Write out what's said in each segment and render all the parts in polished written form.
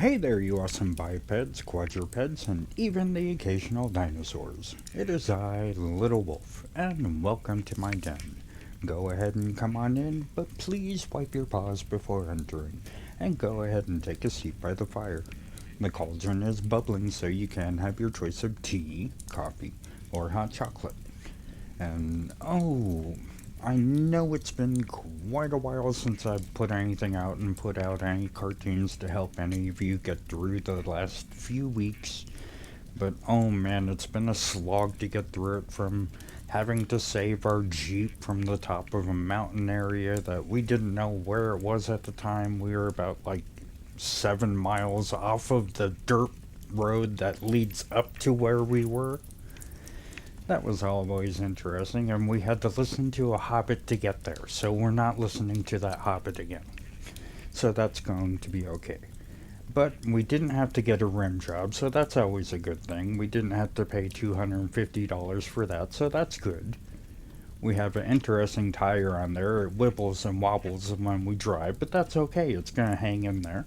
Hey there, you awesome bipeds, quadrupeds, and even the occasional dinosaurs. It is I, Little Wolf, and welcome to my den. Go ahead and come on in, but please wipe your paws before entering, and go ahead and take a seat by the fire. The cauldron is bubbling, so you can have your choice of tea, coffee, or hot chocolate. And I know it's been quite a while since I've put anything out and put out any cartoons to help any of you get through the last few weeks. But oh man, it's been a slog to get through it, from having to save our Jeep from the top of a mountain area that we didn't know where it was at the time. We were about like 7 miles off of the dirt road that leads up to where we were. That was always interesting, and we had to listen to a hobbit to get there, so we're not listening to that hobbit again. So that's going to be okay. But we didn't have to get a rim job, so that's always a good thing. We didn't have to pay $250 for that, so that's good. We have an interesting tire on there. It wibbles and wobbles when we drive, but that's okay. It's going to hang in there,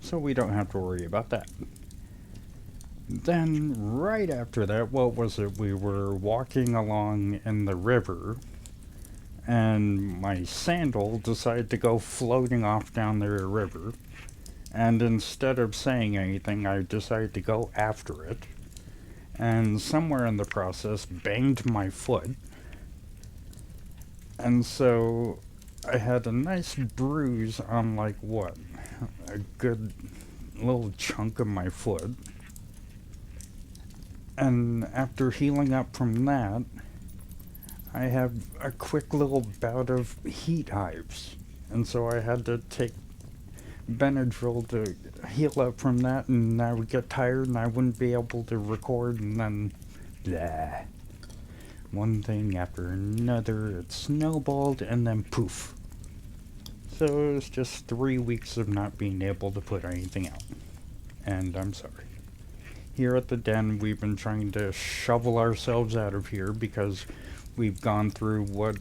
so we don't have to worry about that. Then, right after that, what was it? We were walking along in the river, and my sandal decided to go floating off down the river. And instead of saying anything, I decided to go after it. And somewhere in the process, banged my foot. And so, I had a nice bruise on, like, what? A good little chunk of my foot. And after healing up from that, I have a quick little bout of heat hives. And so I had to take Benadryl to heal up from that, and I would get tired and I wouldn't be able to record, and then blah. One thing after another, it snowballed, and then poof. So it was just 3 weeks of not being able to put anything out. And I'm sorry. Here at the den, we've been trying to shovel ourselves out of here because we've gone through what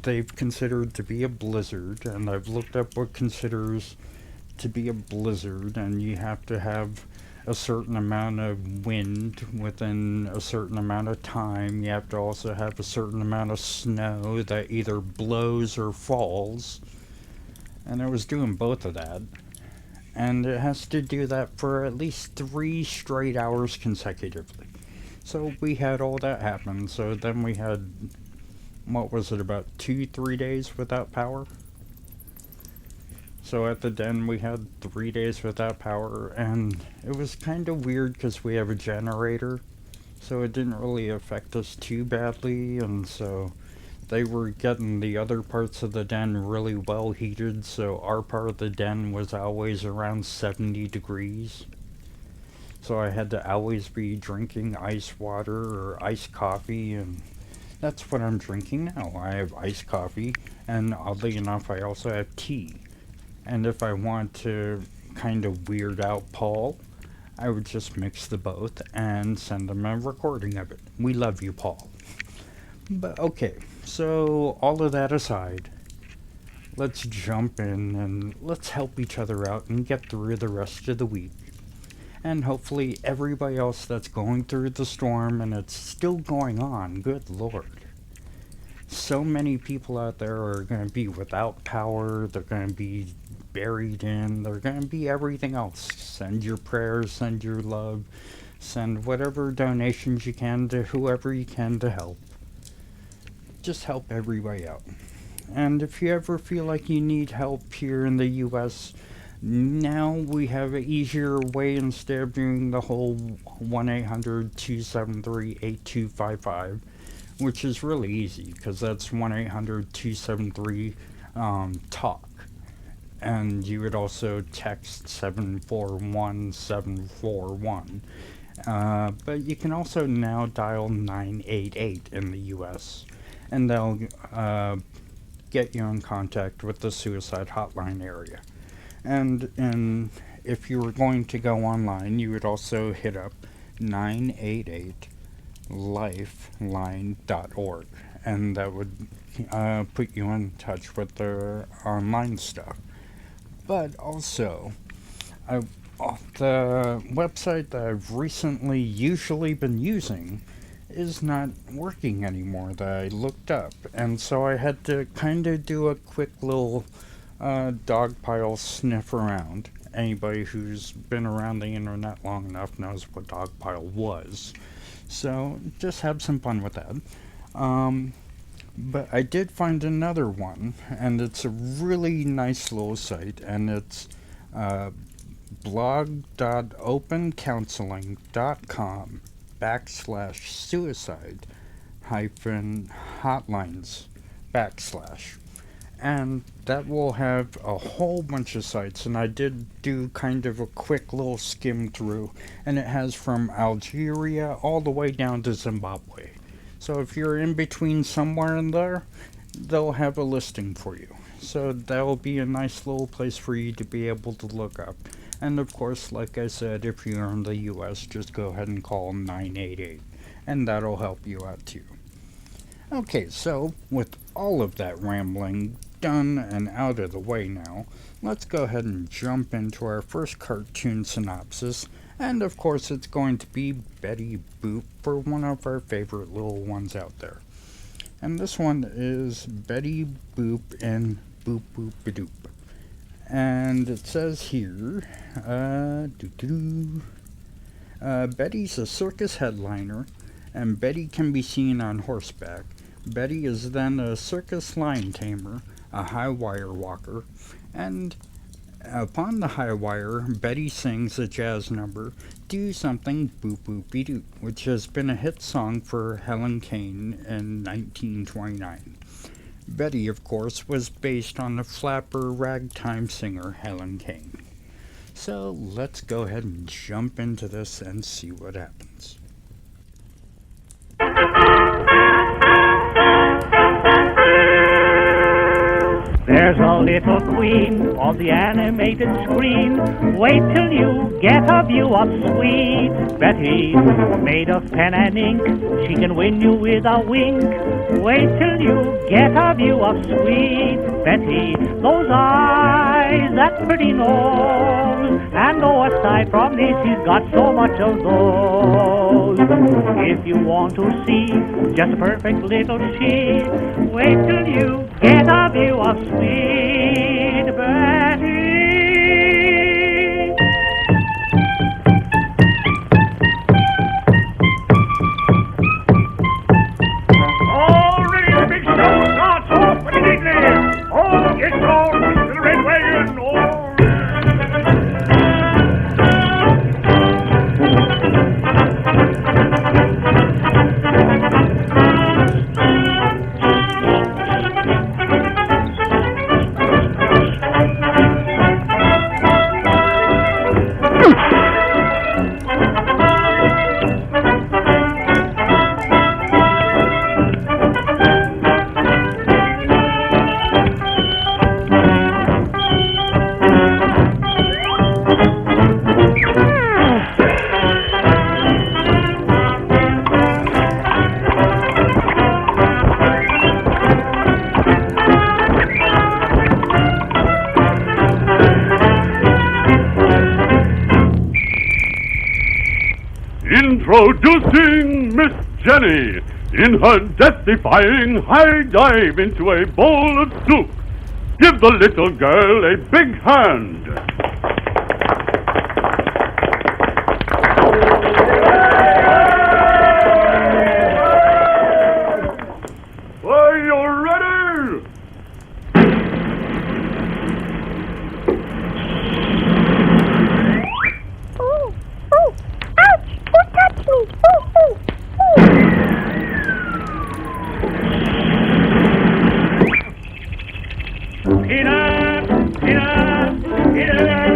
they've considered to be a blizzard, and I've looked up what considers to be a blizzard, and you have to have a certain amount of wind within a certain amount of time. You have to also have a certain amount of snow that either blows or falls, and I was doing both of that. And it has to do that for at least 3 straight hours consecutively. So we had all that happen. So then we had, what was it, about 2-3 days without power? So at the den we had 3 days without power, and it was kind of weird because we have a generator. So it didn't really affect us too badly, and so they were getting the other parts of the den really well heated, so our part of the den was always around 70 degrees. So I had to always be drinking ice water or iced coffee, and that's what I'm drinking now. I have iced coffee, and oddly enough, I also have tea. And if I want to kind of weird out Paul, I would just mix the both and send him a recording of it. We love you, Paul. But okay, so all of that aside, let's jump in and let's help each other out and get through the rest of the week. And hopefully everybody else that's going through the storm, and it's still going on, good lord. So many people out there are going to be without power, they're going to be buried in, they're going to be everything else. Send your prayers, send your love, send whatever donations you can to whoever you can to help. Just help everybody out. And if you ever feel like you need help here in the US, now we have an easier way. Instead of doing the whole 1-800-273-8255, which is really easy because that's 1-800-273-TALK. And you would also text 741-741. But you can also now dial 988 in the US. And they'll get you in contact with the suicide hotline area. And if you were going to go online, you would also hit up 988lifeline.org, and that would put you in touch with their online stuff. But also, I the website that I've recently usually been using is not working anymore that I looked up. And so I had to kind of do a quick little dog pile sniff around. Anybody who's been around the internet long enough knows what dog pile was. So just have some fun with that. But I did find another one, and it's a really nice little site, and it's blog.opencounseling.com/suicide hyphen hotlines / and that will have a whole bunch of sites, and I did do kind of a quick little skim through, and it has from Algeria all the way down to Zimbabwe. So if you're in between somewhere in there, they'll have a listing for you. So that'll be a nice little place for you to be able to look up. And of course, like I said, if you're in the US, just go ahead and call 988, and that'll help you out too. Okay, so with all of that rambling done and out of the way now, let's go ahead and jump into our first cartoon synopsis. And of course, it's going to be Betty Boop for one of our favorite little ones out there. And this one is Betty Boop and Boop-Oop-A-Doop. And it says here, Betty's a circus headliner, and Betty can be seen on horseback. Betty is then a circus lion tamer, a high wire walker, and upon the high wire, Betty sings a jazz number, Do Something Boop-Oop-A-Doop, which has been a hit song for Helen Kane in 1929. Betty, of course, was based on the flapper ragtime singer Helen Kane. So let's go ahead and jump into this and see what happens. There's a little queen on the animated screen. Wait till you get a view of sweet Betty, made of pen and ink. She can win you with a wink. Wait till you get a view of sweet Betty. Those eyes, that pretty nose, and oh, aside from this, she's got so much of those. If you want to see just a perfect little she, wait till you get a view of sweet Betty. Oh, really, the big show starts off pretty neatly. Oh, yes, oh, the red wagon, oh. Introducing Miss Jenny in her death-defying high dive into a bowl of soup. Give the little girl a big hand. Are you ready? Peanut, peanut, peanut.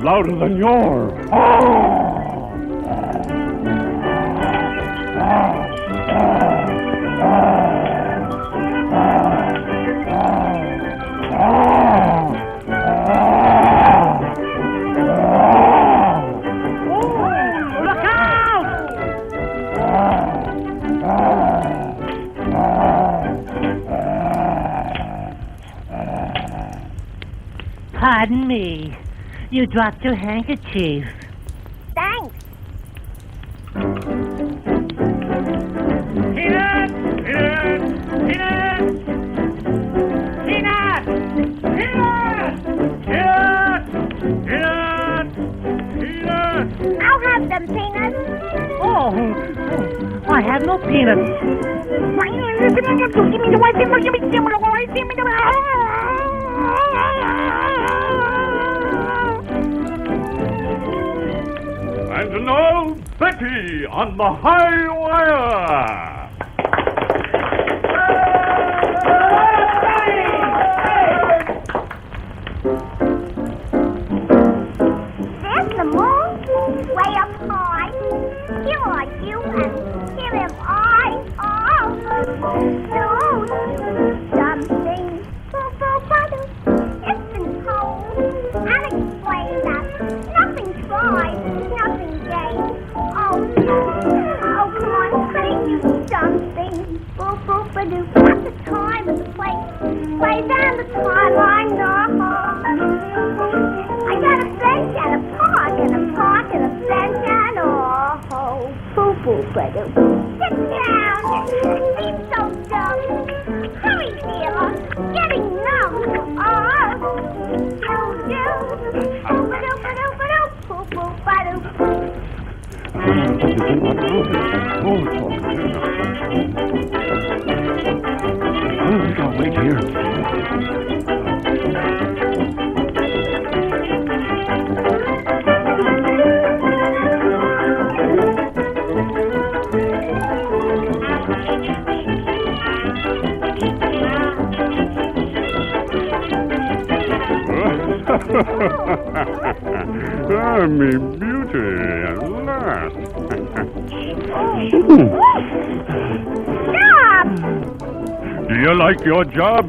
Louder than yours. Look out! Pardon me. You dropped your handkerchief. Thanks. Peanut! Peanut! Peanut! Peanut! Peanut! Peanut! Peanut! I'll have them peanuts. Oh, I have no peanuts. Give me the white paper. Give me the white paper. And now, Betty on the high wire. There's the moon, way up high. Here are you and here am I. Oh, something. It's been told. I'll explain that. Nothing tried, nothing gained. Oh, come on, say you something. Boop-Oop-A-Doop. At the time and the place. Way down the timeline, no. I got a bench and a park and a park and a bench and Boop-Oop-A-Doop. Sit down. Seem so dumb. Hurry, dear. Getting numb. Boop-Oop-A-Doop. Boop-Oop-A-Doop. We gotta wait here. Me beauty at last. Stop! Do you like your job?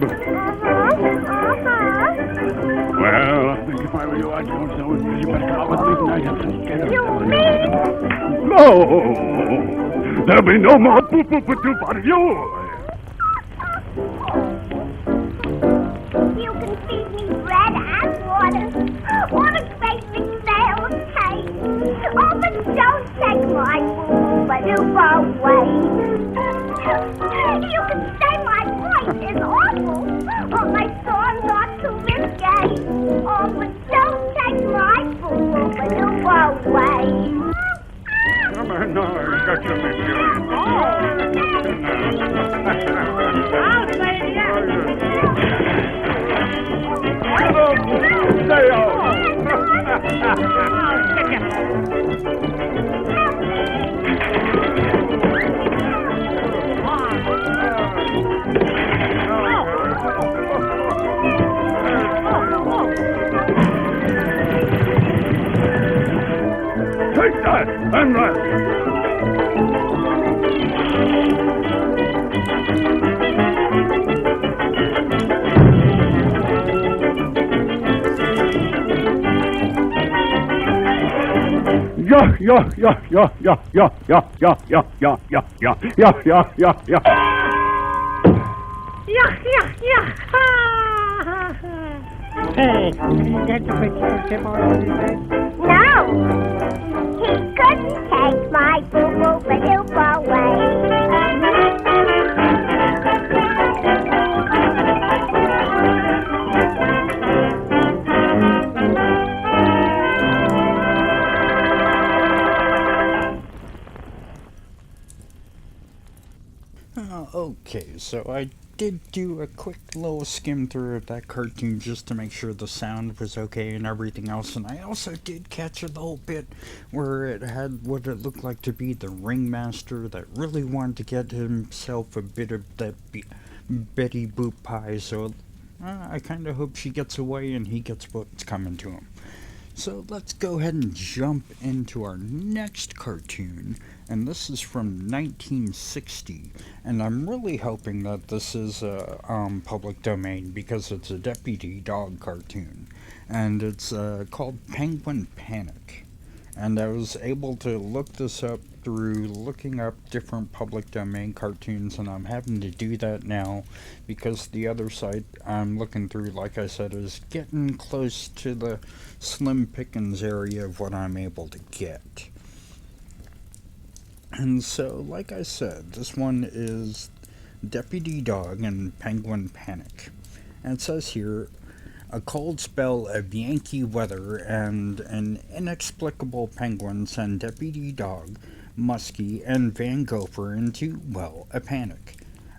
Well, I think if I were you, I'd go so you better come with me tonight and get You mean? No! There'll be no more Boop-Oop-A-Doop out of you! You can feed me bread and water. What a great big sale of cake. Oh, but don't take my Boop-Oop-A-Doop away. You can say my voice is awful, or my songs are too risque. Oh, but don't take my Boop-Oop-A-Doop away. Come on, no, I got you, Miss Julian. I'll say yes. Stay out! Take that and run! Hey, get the picture, Tim, No, he couldn't take my Boop-Oop-A-Doop away. so I did do a quick little skim through of that cartoon just to make sure the sound was okay and everything else, and I also did catch a little bit where it had what it looked like to be the ringmaster that really wanted to get himself a bit of that Betty Boop pie, so I kind of hope she gets away and he gets what's coming to him. So let's go ahead and jump into our next cartoon, and this is from 1960, and I'm really hoping that this is public domain because it's a Deputy Dawg cartoon, and it's called Penguin Panic. And I was able to look this up through looking up different public domain cartoons, and I'm having to do that now because the other site I'm looking through, like I said, is getting close to the slim pickings area of what I'm able to get. And so, like I said, this one is Deputy Dawg and Penguin Panic. And it says here, a cold spell of Yankee weather and an inexplicable penguin send Deputy Dawg, Muskie, and Van Gopher into, well, a panic.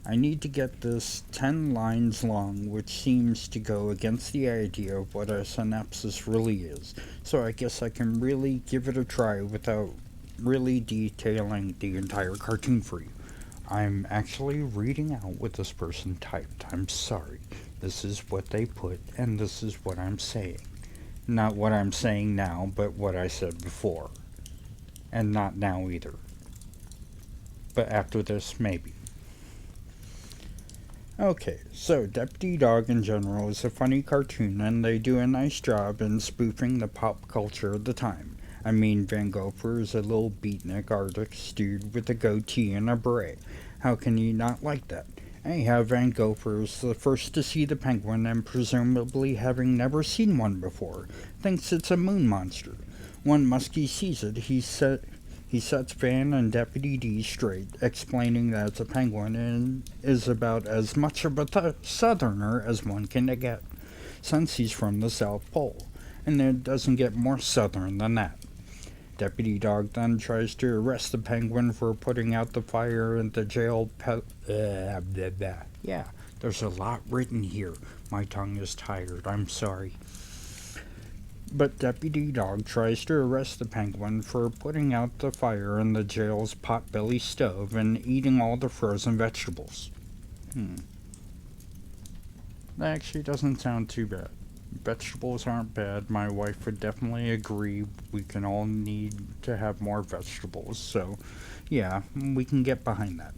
I need to get this 10 lines long, which seems to go against the idea of what a synopsis really is, so I guess I can really give it a try without really detailing the entire cartoon for you. I'm actually reading out what this person typed. I'm sorry. This is what they put, and this is what I'm saying. Not what I'm saying now, but what I said before. And not now either. But after this, maybe. Okay, so Deputy Dawg in general is a funny cartoon, and they do a nice job in spoofing the pop culture of the time. I mean, Van Gopher is a little beatnik artist dude with a goatee and a beret. How can you not like that? Anyhow, Van Gopher is the first to see the penguin, and presumably having never seen one before, thinks it's a moon monster. When Muskie sees it, he sets Van and Deputy D straight, explaining that it's a penguin and is about as much of a southerner as one can get, since he's from the South Pole, and it doesn't get more southern than that. Deputy Dawg then tries to arrest the penguin for putting out the fire in the jail Yeah, there's a lot written here. My tongue is tired, I'm sorry. But Deputy Dawg tries to arrest the penguin for putting out the fire in the jail's potbelly stove and eating all the frozen vegetables. That actually doesn't sound too bad. Vegetables aren't bad. My wife would definitely agree. We can all need to have more vegetables. So, yeah, we can get behind that.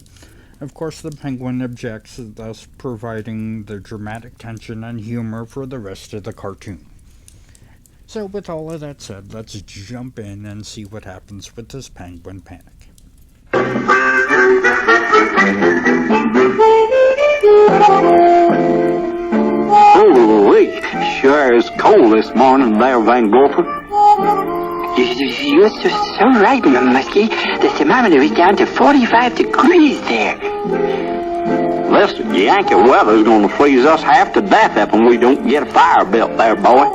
Of course, the penguin objects, thus providing the dramatic tension and humor for the rest of the cartoon. So, with all of that said, let's jump in and see what happens with this Penguin Panic. Holy, sure is cold this morning there, Van Gopher. You're so right, Muskie. The thermometer is down to 45 degrees there. This Yankee weather's gonna freeze us half to death if we don't get a fire built there, boy.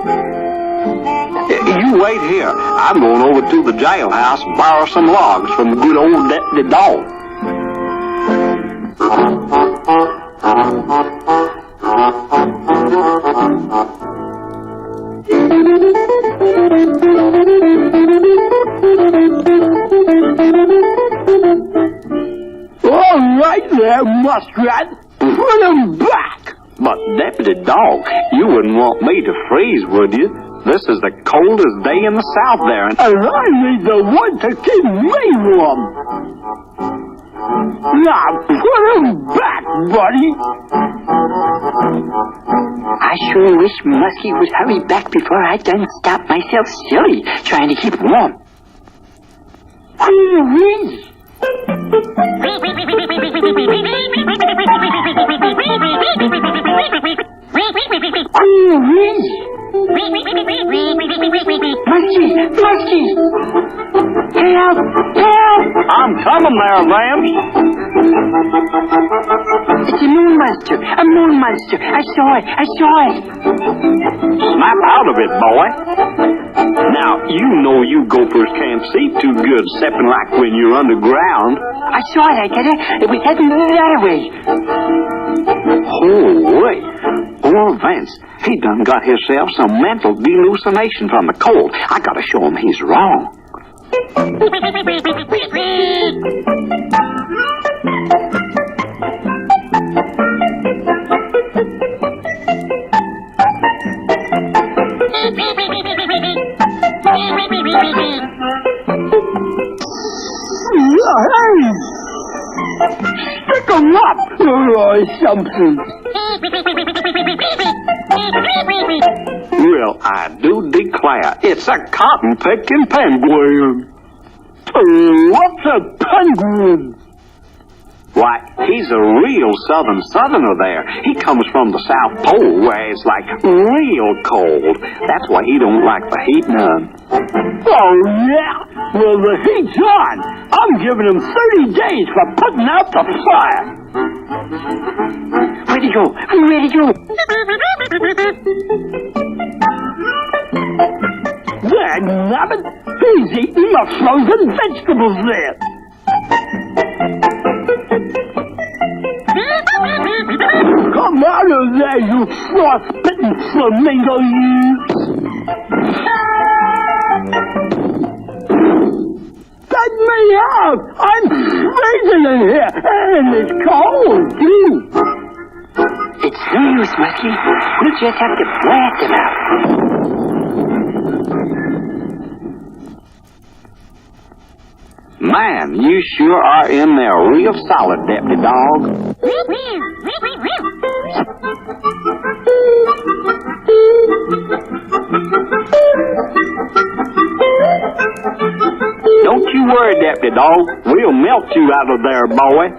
You wait here. I'm going over to the jailhouse and borrow some logs from the good old Deputy Dawg. All right there, Muskrat. Put 'em back. But, Deputy Dawg, you wouldn't want me to freeze, would you? This is the coldest day in the South there, and I need the wood to keep me warm. Now, put 'em back, buddy. I sure wish Muskie would hurry back before I done stop myself silly trying to keep warm. Whee-wee. Muskie! Help! Help! I'm coming there, Vance. It's a moon monster! A moon monster! I saw it! Snap out of it, boy. Now, you know you gophers can't see too good, excepting like when you're underground. I saw it, I get it. It was heading that way. Holy! Poor Vince, he done got himself some mental delucination from the cold. I gotta show him he's wrong. Stick 'em up or something. Well, I do declare, it's a cotton-picking penguin. What's a penguin? Why, he's a real southerner there. He comes from the South Pole where it's like real cold. That's why he don't like the heat none. Oh, yeah? Well, the heat's on. I'm giving him 30 days for putting out the fire. Where'd he go? Where'd he go? There, nabbit. He's eating my frozen vegetables there. Come out of there, you frost-bitten flamingo, you! Let me out! I'm freezing in here, and it's cold, too! It's no use, Muskie. We just have to blast him out. Man, you sure are in there real solid, Deputy Dawg. Don't you worry, Deputy Dawg. We'll melt you out of there, boy.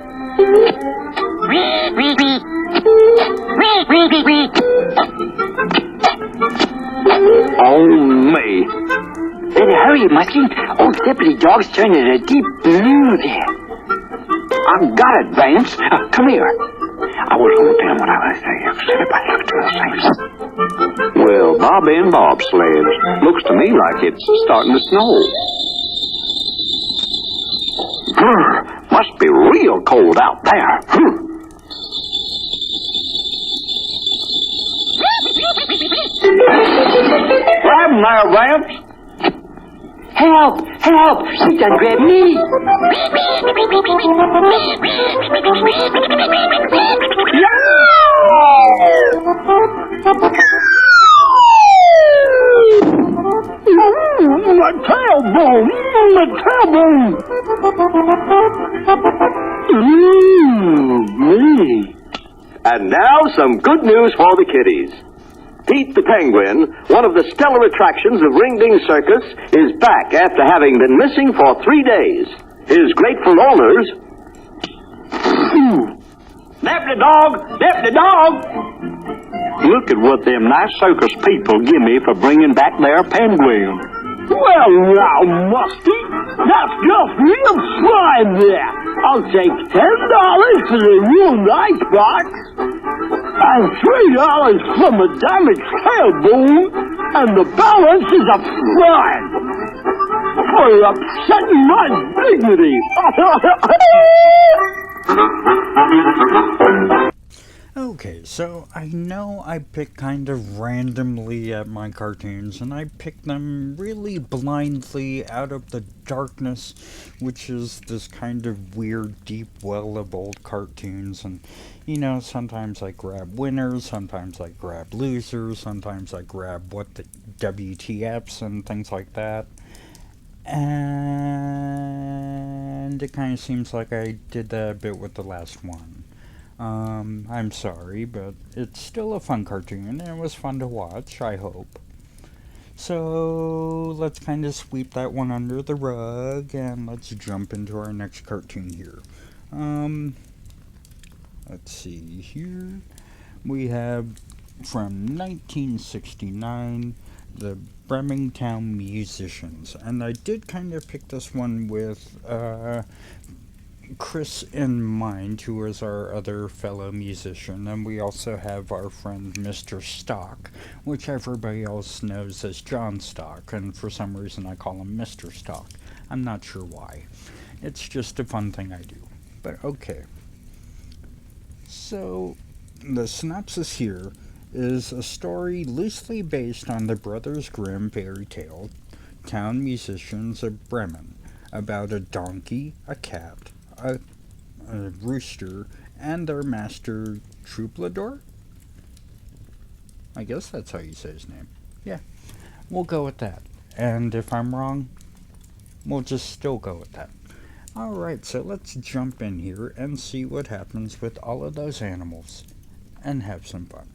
Oh, me. Better hurry, Muskie. Old Deputy Dawg's turning a deep blue there. I've got it, Vance. Come here. I was going to tell him what I was saying. Said if I looked to the saints. Well, Bobby and bobsleds. Looks to me like it's starting to snow. Brr, must be real cold out there. Grab him there, Vance. Help! Help! She done grabbed me! My tailbone! My tailbone! Me. And now some good news for the kiddies. Pete the Penguin, one of the stellar attractions of Ring Ding Circus, is back after having been missing for 3 days. His grateful owners... Deputy Dawg! Deputy Dawg! Look at what them nice circus people give me for bringing back their penguin. Well, now, Musty, that's just real fine there. I'll take $10 for the new night box, and $3 for my damaged tailbone, and the balance is a fine for upsetting my dignity. Okay, so I know I pick kind of randomly at my cartoons, and I pick them really blindly out of the darkness, which is this kind of weird deep well of old cartoons. And you know, sometimes I grab winners, sometimes I grab losers, sometimes I grab what the WTFs and things like that. And it kind of seems like I did that a bit with the last one. I'm sorry, but it's still a fun cartoon, and it was fun to watch, I hope. So, let's kind of sweep that one under the rug, and let's jump into our next cartoon here. Let's see here. We have, from 1969, the Bremerton Musicians. And I did kind of pick this one with, Chris in mind, who is our other fellow musician, and we also have our friend Mr. Stock, which everybody else knows as John Stock, and for some reason I call him Mr. Stock. I'm not sure why. It's just a fun thing I do. But okay. So, The synopsis here is a story loosely based on the Brothers Grimm fairy tale Town Musicians of Bremen about a donkey, a cat, a rooster, and their master Troubadour? I guess that's how you say his name. Yeah, we'll go with that. And if I'm wrong, we'll just still go with that. Alright, so let's jump in here and see what happens with all of those animals and have some fun.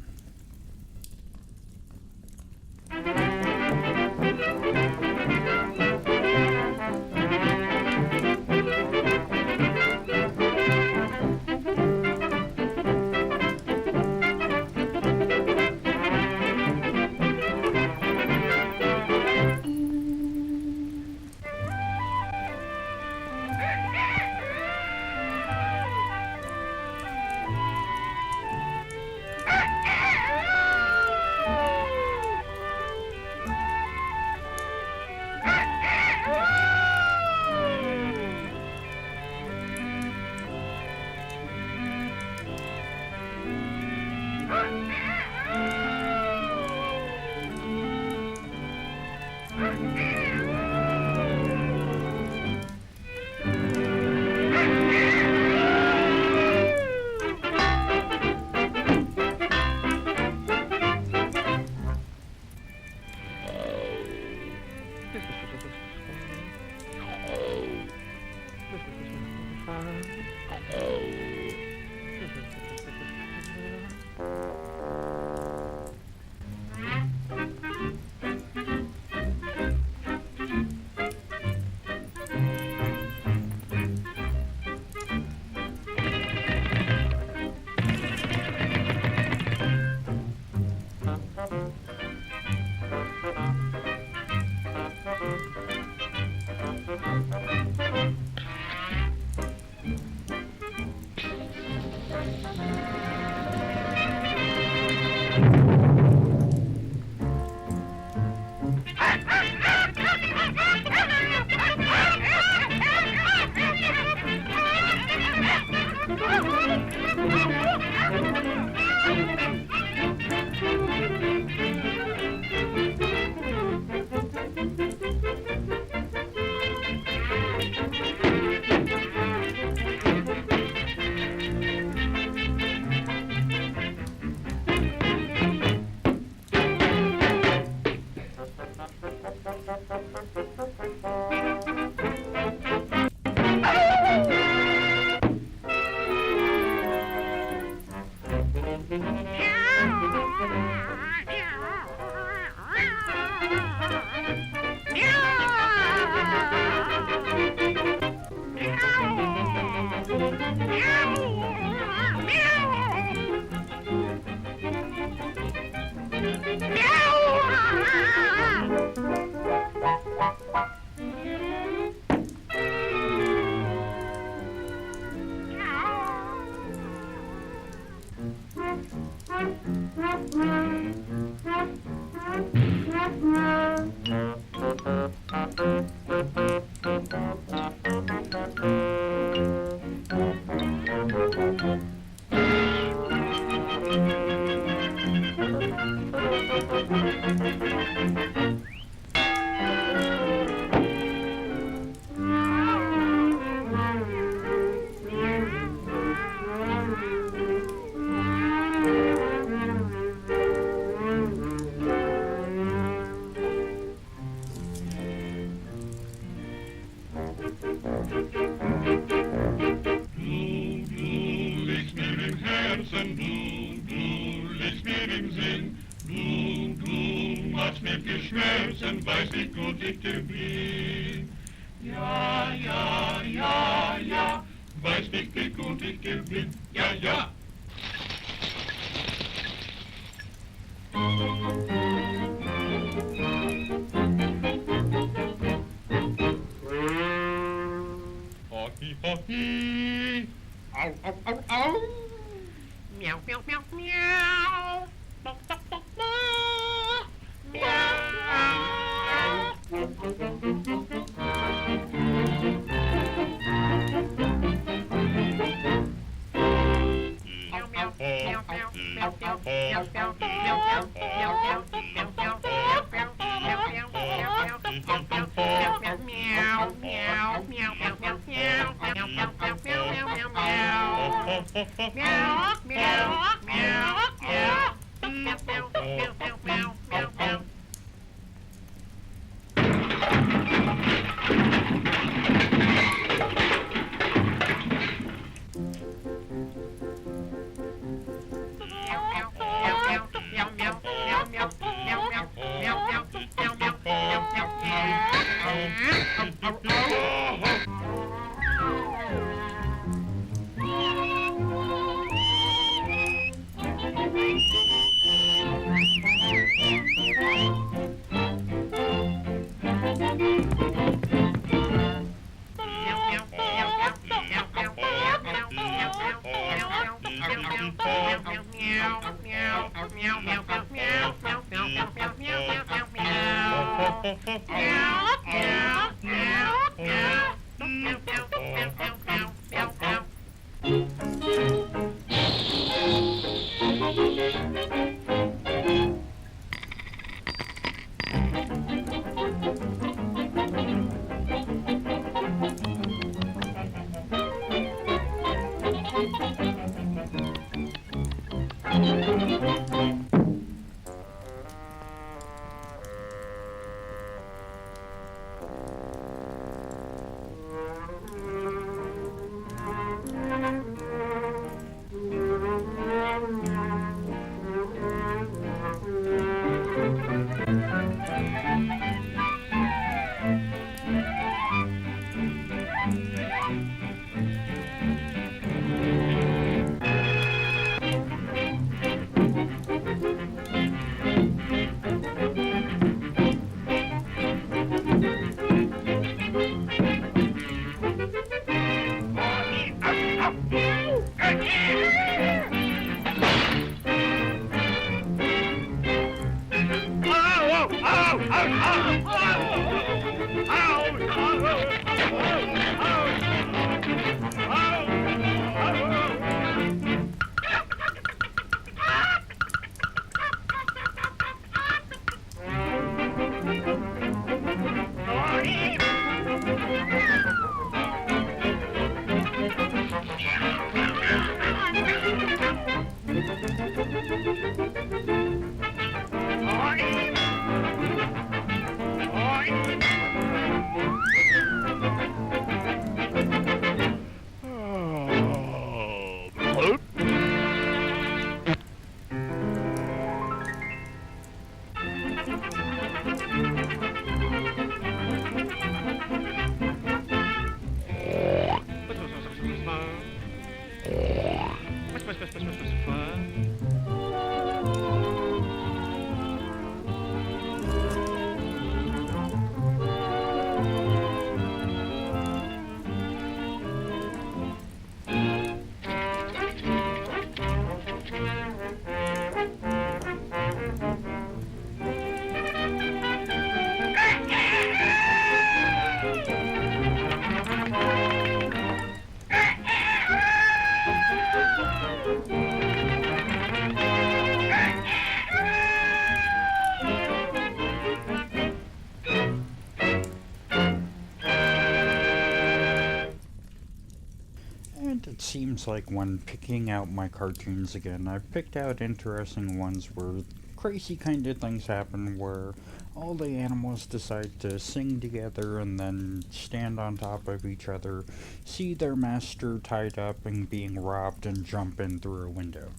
And it seems like when picking out my cartoons again, I've picked out interesting ones where crazy kind of things happen, where all the animals decide to sing together and then stand on top of each other, see their master tied up and being robbed, and jump in through a window.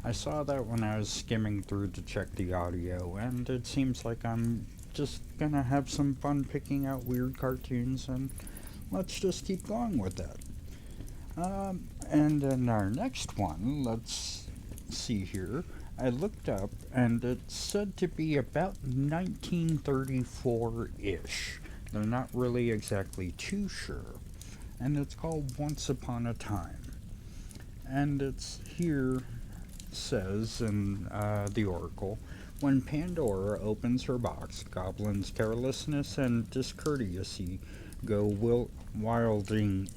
I saw that when I was skimming through to check the audio, and it seems like I'm just gonna have some fun picking out weird cartoons, and let's just keep going with that. And in our next one, let's see here, I looked up and it's said to be about 1934-ish. They're not really exactly too sure. And it's called Once Upon a Time. And it's here, says in the Oracle, when Pandora opens her box, goblins' carelessness and discourtesy go wilding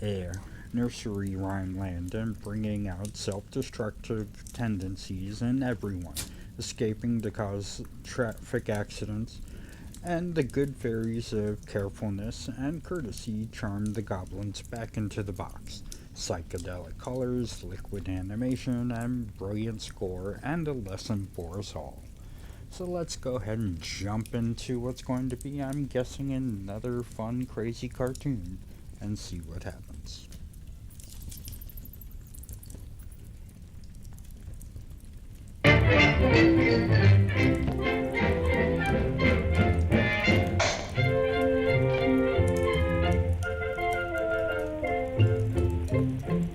nursery rhyme land and bringing out self-destructive tendencies in everyone, escaping to cause traffic accidents, and the good fairies of carefulness and courtesy charm the goblins back into the box. psychedelic colors, liquid animation, and brilliant score, and a lesson for us all. So let's go ahead and jump into what's going to be, I'm guessing, another fun, crazy cartoon, and see what happens.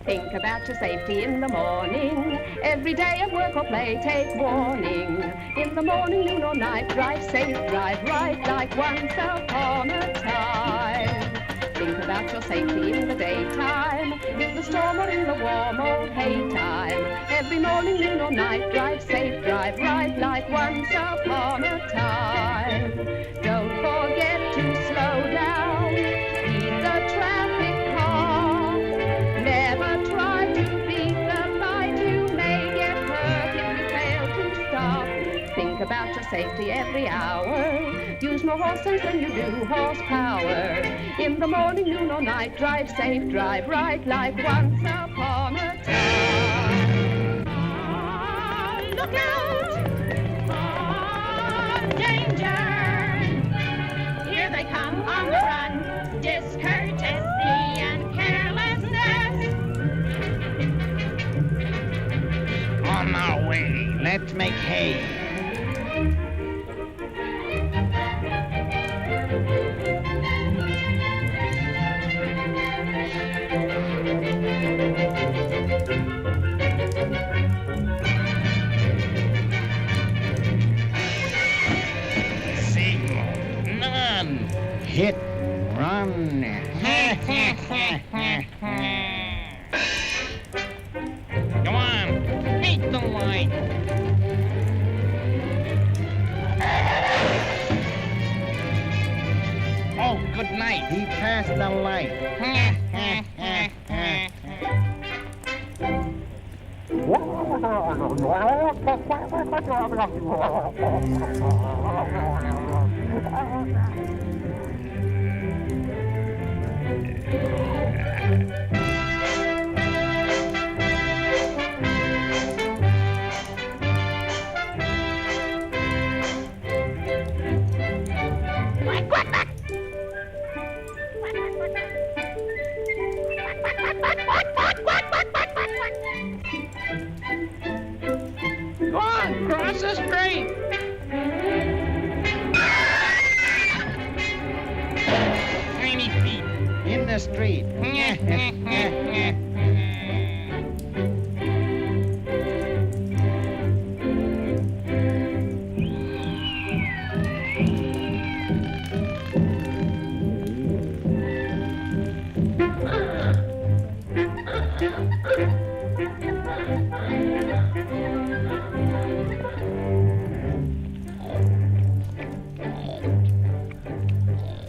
Think about your safety in the morning. Every day at work or play, take warning. In the morning, noon or night, drive safe, drive right like once upon a time. Think about your safety in the daytime, in the storm or in the warm old hay time. Every morning, noon or night, drive safe, drive right like once upon a time. Don't forget to slow down, speed the traffic car. Never try to beat the light, you may get hurt if you fail to stop. Think about your safety every hour. Use more horse sense than you do horsepower. In the morning, noon or night, drive safe, drive right like once upon a time. Look out! Danger! Here they come on the run. Discourtesy and carelessness. On our way, let's make hay. Signal, none. Hit, run. Come on, meet the light. Oh, good night. He passed the light. Go on, cross the street. 20 feet in the street.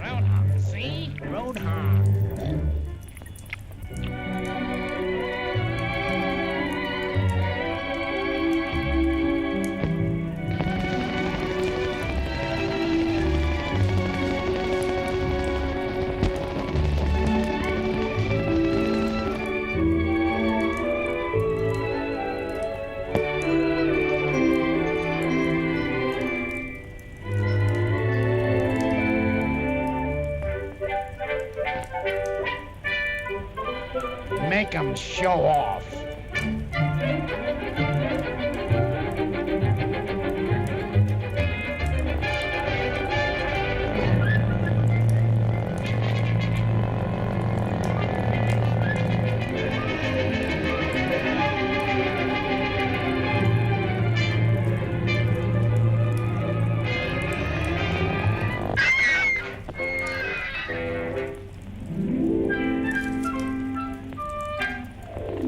Roadhog, see? Roadhog. Make 'em show off.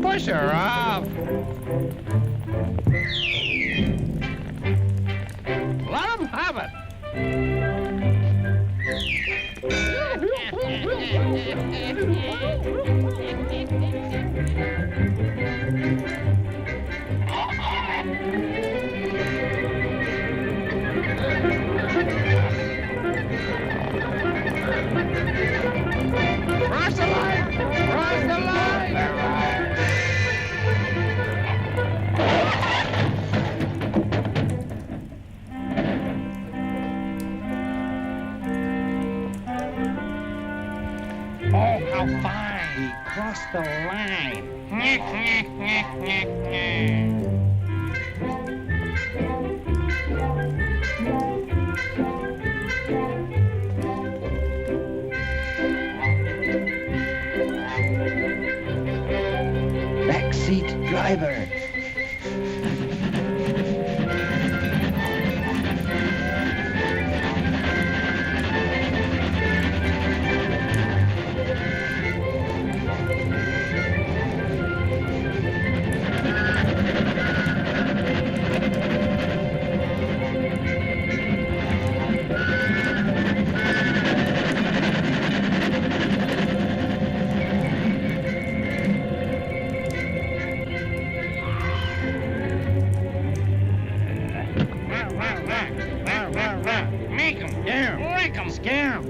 Push her off. Let 'em have it. Cross the line! Cross the line! How fine! He crossed the line. Backseat driver. Make 'em, wreck 'em, scare 'em.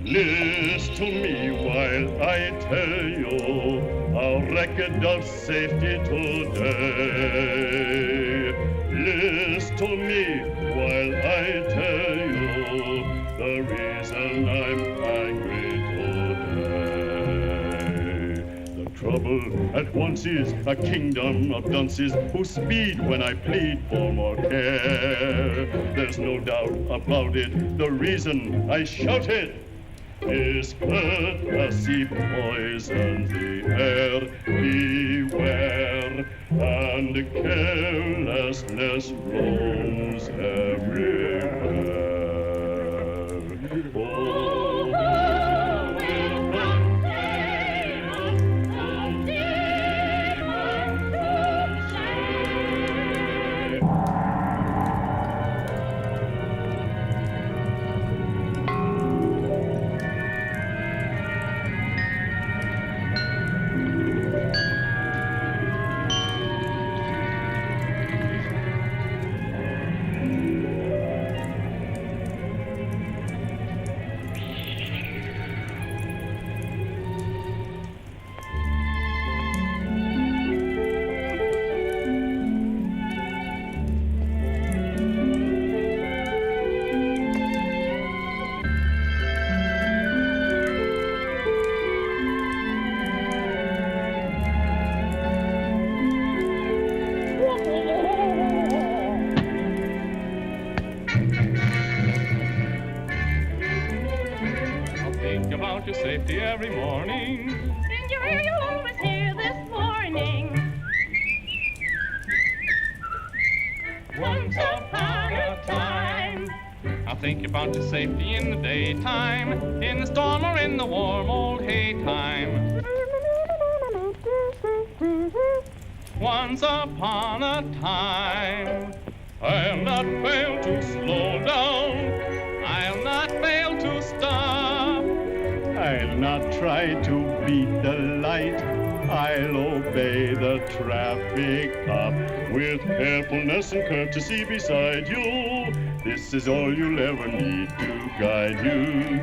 Listen to me while I tell you our record of safety today. Listen to me while I tell you the reason I'm angry today. The trouble at once is a kingdom of dunces who speed when I plead for more care. There's no doubt about it, the reason I shout it is courtesy poisons the air. Beware, and carelessness roams everywhere. About your safety every morning. And you'll always hear this warning. Once upon a time, I'll think about your safety in the daytime, in the storm or in the warm old haytime. Once upon a time, I'll not fail to slow down, I'll not fail to stop. I'll not try to beat the light, I'll obey the traffic cop. With carefulness and courtesy beside you, this is all you'll ever need to guide you.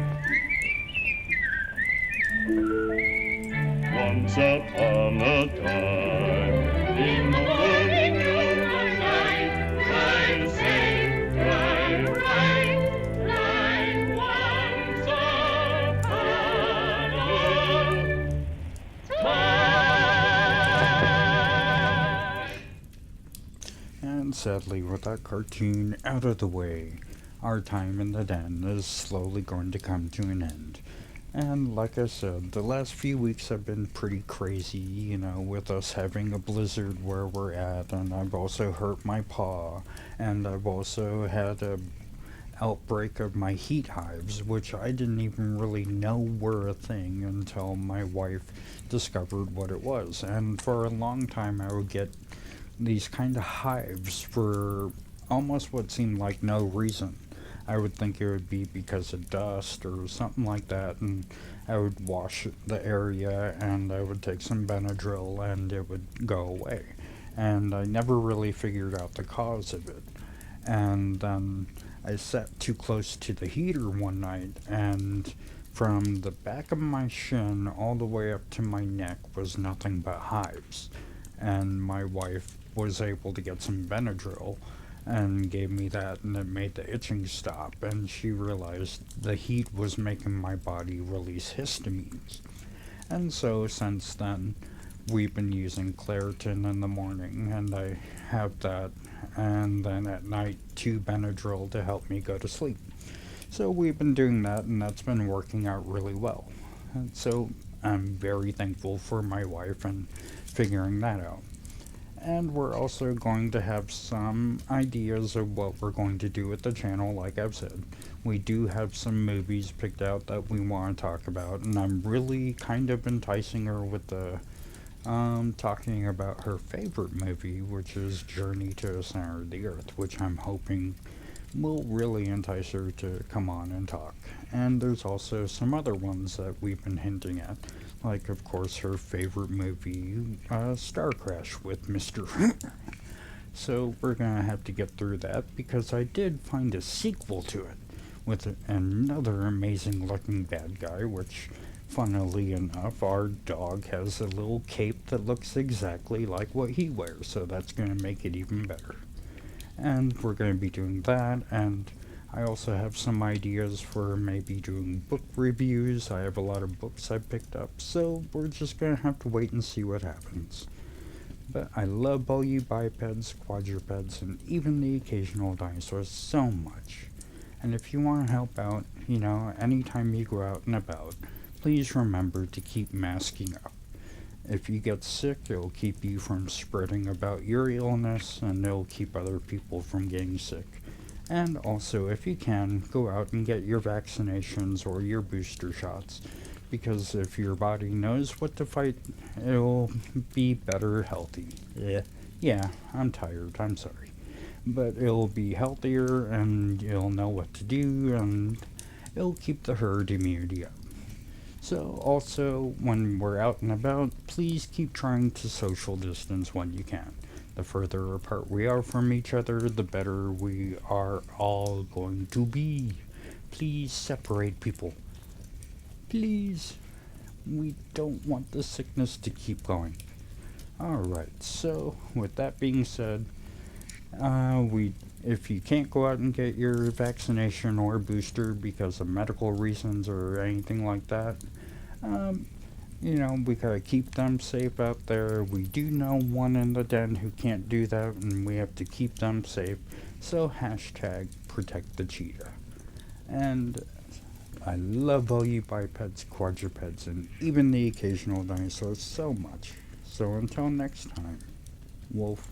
Once upon a time, in the morning, noon, or night, drive safe, drive right, like once upon a time. And sadly, with that cartoon out of the way, our time in the den is slowly going to come to an end. And like I said, the last few weeks have been pretty crazy, you know, with us having a blizzard where we're at, and I've also hurt my paw, and I've also had a outbreak of my heat hives, which I didn't even really know were a thing until my wife discovered what it was. And for a long time I would get these kind of hives for almost what seemed like no reason. I would think it would be because of dust or something like that, and I would wash the area and I would take some Benadryl and it would go away. And I never really figured out the cause of it. And then I sat too close to the heater one night, and from the back of my shin all the way up to my neck was nothing but hives. And my wife was able to get some Benadryl and gave me that, and it made the itching stop, and she realized the heat was making my body release histamines. And so since then, we've been using Claritin in the morning, and I have that, and then at night 2 Benadryl to help me go to sleep. So we've been doing that, and that's been working out really well. And so I'm very thankful for my wife and figuring that out. And we're also going to have some ideas of what we're going to do with the channel, like I've said. We do have some movies picked out that we want to talk about, and I'm really kind of enticing her with the talking about her favorite movie, which is Journey to the Center of the Earth, which I'm hoping will really entice her to come on and talk. And there's also some other ones that we've been hinting at, like of course her favorite movie, Star Crash with Mr. So we're gonna have to get through that, because I did find a sequel to it with another amazing looking bad guy, which funnily enough, our dog has a little cape that looks exactly like what he wears, so that's going to make it even better. And we're going to be doing that, and I also have some ideas for maybe doing book reviews. I have a lot of books I picked up, so we're just going to have to wait and see what happens. But I love all you bipeds, quadrupeds, and even the occasional dinosaurs so much. And if you want to help out, anytime you go out and about, please remember to keep masking up. If you get sick, it'll keep you from spreading about your illness, and it'll keep other people from getting sick. And also, if you can, go out and get your vaccinations or your booster shots, because if your body knows what to fight, it'll be better healthy. Yeah, I'm tired, I'm sorry. But it'll be healthier, and you'll know what to do, and it'll keep the herd immunity up. So also, when we're out and about, please keep trying to social distance when you can. The further apart we are from each other, the better we are all going to be. Please separate people. Please. We don't want the sickness to keep going. Alright, so with that being said, if you can't go out and get your vaccination or booster because of medical reasons or anything like that, we gotta keep them safe out there. We do know one in the den who can't do that, and we have to keep them safe. So hashtag protect the cheetah. And I love all you bipeds, quadrupeds, and even the occasional dinosaurs so much. So until next time, Wolf